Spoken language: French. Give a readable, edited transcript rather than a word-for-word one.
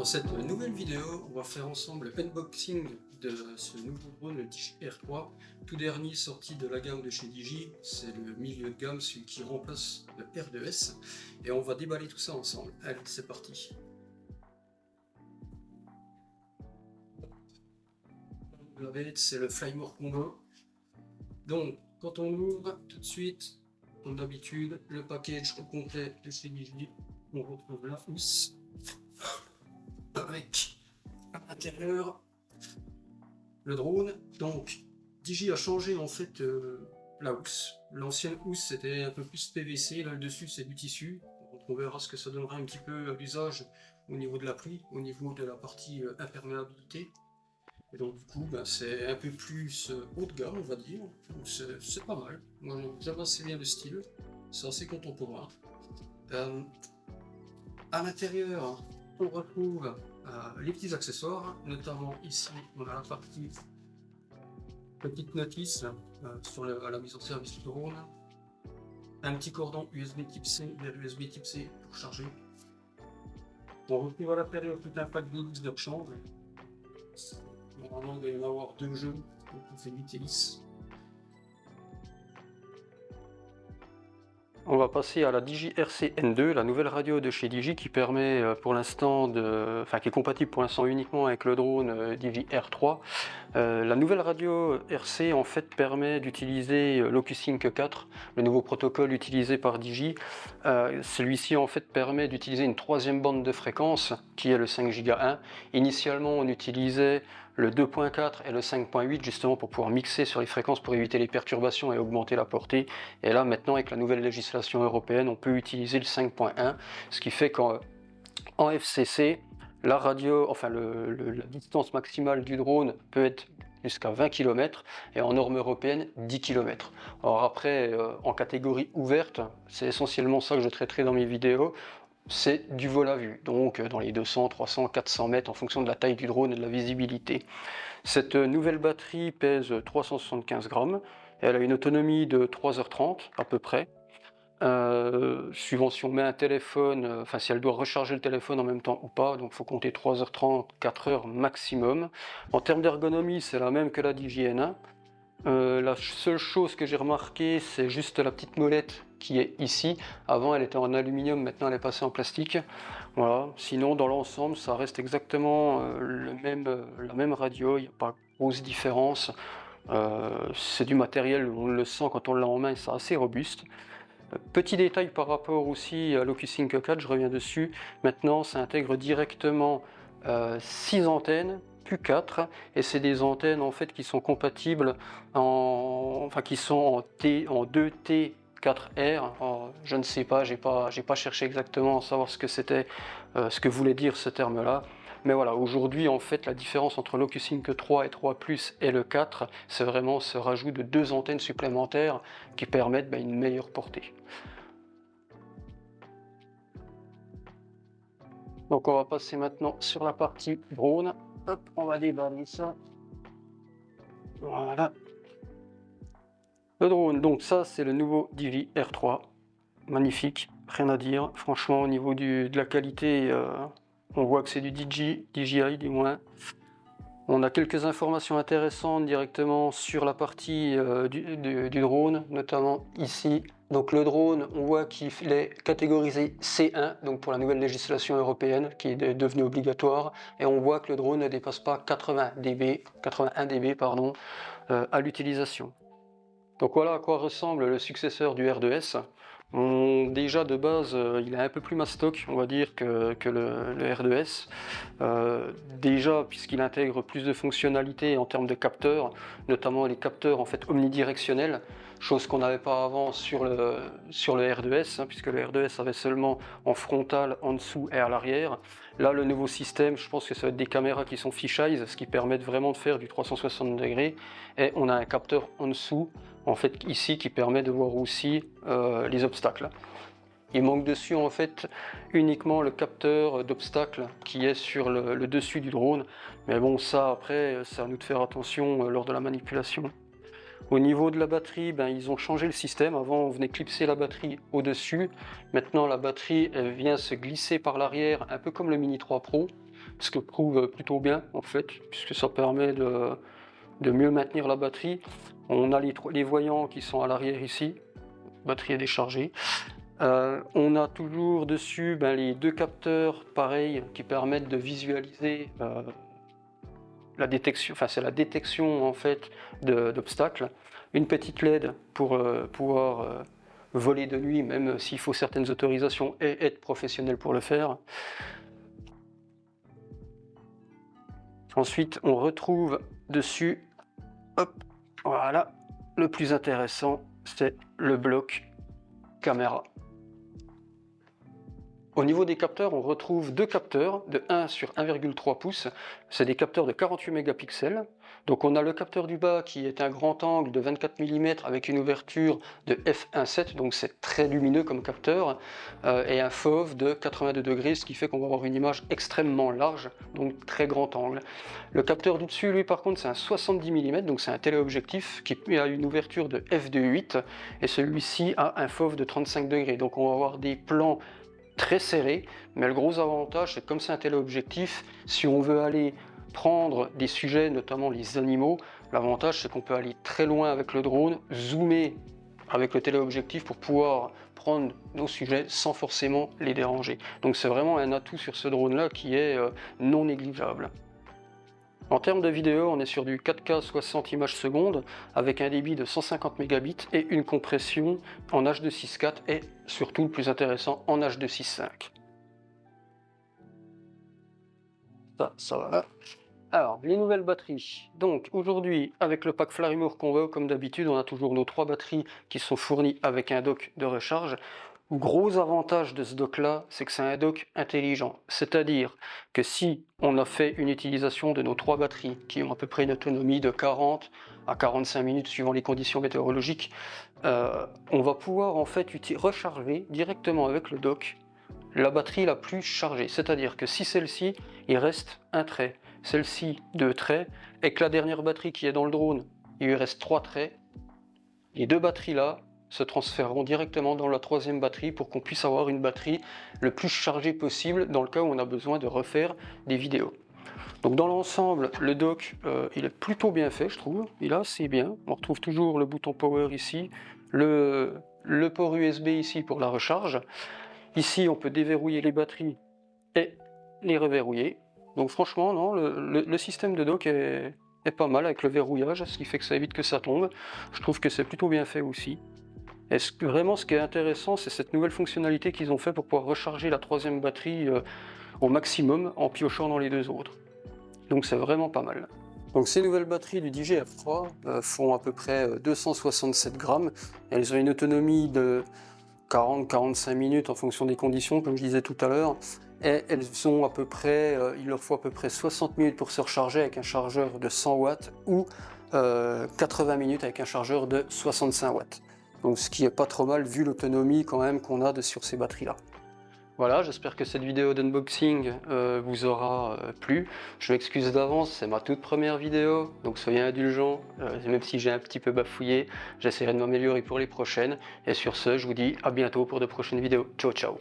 Dans cette nouvelle vidéo, on va faire ensemble l'unboxing de ce nouveau drone, le Digi R3, tout dernier sorti de la gamme de chez Digi. C'est le milieu de gamme, celui qui remplace le R2S, et on va déballer tout ça ensemble. Allez, c'est parti. Vous l'avez, c'est le Flymore Combo. Donc, quand on ouvre tout de suite, comme d'habitude, le package au complet de chez Digi, on retrouve la housse avec à l'intérieur le drone. Donc Digi a changé en fait la housse. L'ancienne housse c'était un peu plus PVC, là le dessus c'est du tissu. Donc on verra ce que ça donnera un petit peu à l'usage au niveau de la pluie, au niveau de la partie imperméabilité. Et donc du coup c'est un peu plus haut de gamme on va dire. C'est pas mal. Moi j'aime assez bien le style, c'est assez contemporain. À l'intérieur on retrouve les petits accessoires, notamment ici on a la partie petite notice sur la mise en service du drone, un petit cordon USB type C vers USB type C pour charger. On retrouve à l'intérieur tout un pack de disques de rechange. Normalement il doit y en avoir 2 jeux, donc on fait 8 hélices. On va passer à la Digi RC-N2, la nouvelle radio de chez Digi qui permet pour l'instant qui est compatible pour l'instant uniquement avec le drone Digi R3. La nouvelle radio RC en fait permet d'utiliser l'OcuSync 4, le nouveau protocole utilisé par Digi. Celui-ci en fait permet d'utiliser une troisième bande de fréquence qui est le 5 GHz. Initialement on utilisait le 2.4 et le 5.8 justement pour pouvoir mixer sur les fréquences pour éviter les perturbations et augmenter la portée. Et là maintenant avec la nouvelle législation européenne on peut utiliser le 5.1, ce qui fait qu'en FCC la radio, la distance maximale du drone peut être jusqu'à 20 km et en norme européenne 10 km. Alors après en catégorie ouverte, c'est essentiellement ça que je traiterai dans mes vidéos. C'est du vol à vue, donc dans les 200, 300, 400 mètres en fonction de la taille du drone et de la visibilité. Cette nouvelle batterie pèse 375 grammes, elle a une autonomie de 3h30 à peu près. Suivant si on met un téléphone, si elle doit recharger le téléphone en même temps ou pas, donc il faut compter 3h30, 4h maximum. En termes d'ergonomie, c'est la même que la Digi N1. La seule chose que j'ai remarqué, c'est juste la petite molette qui est ici. Avant elle était en aluminium, maintenant elle est passée en plastique. Voilà. Sinon dans l'ensemble ça reste exactement la même radio, il n'y a pas grosse différence. C'est du matériel, on le sent quand on l'a en main, c'est assez robuste. Petit détail par rapport aussi à l'OcuSync 4, je reviens dessus. Maintenant ça intègre directement 6 antennes plus 4 et c'est des antennes en fait qui sont compatibles qui sont en 2T 4R. Alors, je ne sais pas, j'ai pas cherché exactement à savoir ce que c'était, ce que voulait dire ce terme là, mais voilà, aujourd'hui en fait la différence entre l'OcuSync 3 et 3 Plus et le 4, c'est vraiment ce rajout de 2 antennes supplémentaires qui permettent une meilleure portée. Donc on va passer maintenant sur la partie drone. Hop, on va déballer ça. Voilà. Le drone, donc ça c'est le nouveau Digi R3. Magnifique, rien à dire. Franchement au niveau de la qualité, on voit que c'est du DJI du moins. On a quelques informations intéressantes directement sur la partie du drone, notamment ici. Donc le drone, on voit qu'il est catégorisé C1, donc pour la nouvelle législation européenne qui est devenue obligatoire, et on voit que le drone ne dépasse pas 81 dB à l'utilisation. Donc voilà à quoi ressemble le successeur du R2S. Déjà de base, il est un peu plus mastoc, on va dire, que le R2S. Déjà puisqu'il intègre plus de fonctionnalités en termes de capteurs, notamment les capteurs en fait omnidirectionnels, chose qu'on n'avait pas avant sur le R2S, puisque le R2S avait seulement en frontal, en dessous et à l'arrière. Là, le nouveau système, je pense que ça va être des caméras qui sont fisheye, ce qui permet vraiment de faire du 360 degrés, et on a un capteur en dessous, en fait ici, qui permet de voir aussi les obstacles. Il manque dessus en fait uniquement le capteur d'obstacles qui est sur le dessus du drone, mais bon ça après c'est à nous de faire attention lors de la manipulation. Au niveau de la batterie, ils ont changé le système. Avant on venait clipser la batterie au dessus, maintenant la batterie elle vient se glisser par l'arrière un peu comme le Mini 3 Pro. ce que je trouve plutôt bien en fait, puisque ça permet de mieux maintenir la batterie. On a les voyants qui sont à l'arrière ici, batterie est déchargée. On a toujours dessus les deux capteurs pareils qui permettent de visualiser la détection, enfin c'est la détection en fait d'obstacles. Une petite LED pour pouvoir voler de nuit, même s'il faut certaines autorisations et être professionnel pour le faire. Ensuite, on retrouve dessus, hop, voilà, le plus intéressant, c'est le bloc caméra. Au niveau des capteurs, on retrouve deux capteurs de 1 sur 1,3 pouces. C'est des capteurs de 48 mégapixels. Donc on a le capteur du bas qui est un grand angle de 24 mm avec une ouverture de f1.7, donc c'est très lumineux comme capteur, et un fauve de 82 degrés, ce qui fait qu'on va avoir une image extrêmement large, donc très grand angle. Le capteur du dessus, lui par contre, c'est un 70 mm, donc c'est un téléobjectif qui a une ouverture de f2.8, et celui-ci a un fauve de 35 degrés. Donc on va avoir des plans très serré, mais le gros avantage, c'est comme c'est un téléobjectif, si on veut aller prendre des sujets, notamment les animaux, l'avantage c'est qu'on peut aller très loin avec le drone, zoomer avec le téléobjectif pour pouvoir prendre nos sujets sans forcément les déranger. Donc c'est vraiment un atout sur ce drone là qui est non négligeable. En termes de vidéo, on est sur du 4K 60 images secondes avec un débit de 150 mégabits et une compression en H.264 et surtout le plus intéressant en H.265. Ça va. Alors, les nouvelles batteries. Donc aujourd'hui, avec le pack Flarimour Convo, comme d'habitude, on a toujours nos 3 batteries qui sont fournies avec un dock de recharge. Gros avantage de ce dock là, c'est que c'est un dock intelligent, c'est-à-dire que si on a fait une utilisation de nos 3 batteries qui ont à peu près une autonomie de 40 à 45 minutes suivant les conditions météorologiques, on va pouvoir en fait recharger directement avec le dock la batterie la plus chargée, c'est-à-dire que si celle-ci, il reste un trait, celle-ci 2 traits, et que la dernière batterie qui est dans le drone, il lui reste 3 traits, les 2 batteries là se transféreront directement dans la 3e batterie pour qu'on puisse avoir une batterie le plus chargée possible dans le cas où on a besoin de refaire des vidéos. Donc dans l'ensemble, le dock il est plutôt bien fait, je trouve, il est assez bien. On retrouve toujours le bouton power ici, le port USB ici pour la recharge. Ici on peut déverrouiller les batteries et les reverrouiller. Donc franchement non, le système de dock est pas mal avec le verrouillage, ce qui fait que ça évite que ça tombe. Je trouve que c'est plutôt bien fait aussi. Et vraiment, ce qui est intéressant, c'est cette nouvelle fonctionnalité qu'ils ont fait pour pouvoir recharger la 3e batterie au maximum en piochant dans les 2 autres. Donc c'est vraiment pas mal. Donc ces nouvelles batteries du DJI F3 font à peu près 267 grammes. Elles ont une autonomie de 40-45 minutes en fonction des conditions, comme je disais tout à l'heure. Et elles ont à peu près, il leur faut à peu près 60 minutes pour se recharger avec un chargeur de 100 watts ou 80 minutes avec un chargeur de 65 watts. Donc ce qui est pas trop mal vu l'autonomie quand même qu'on a sur ces batteries là. Voilà, j'espère que cette vidéo d'unboxing vous aura plu. Je m'excuse d'avance, c'est ma toute première vidéo, donc soyez indulgents, même si j'ai un petit peu bafouillé, j'essaierai de m'améliorer pour les prochaines. Et sur ce, je vous dis à bientôt pour de prochaines vidéos. Ciao ciao.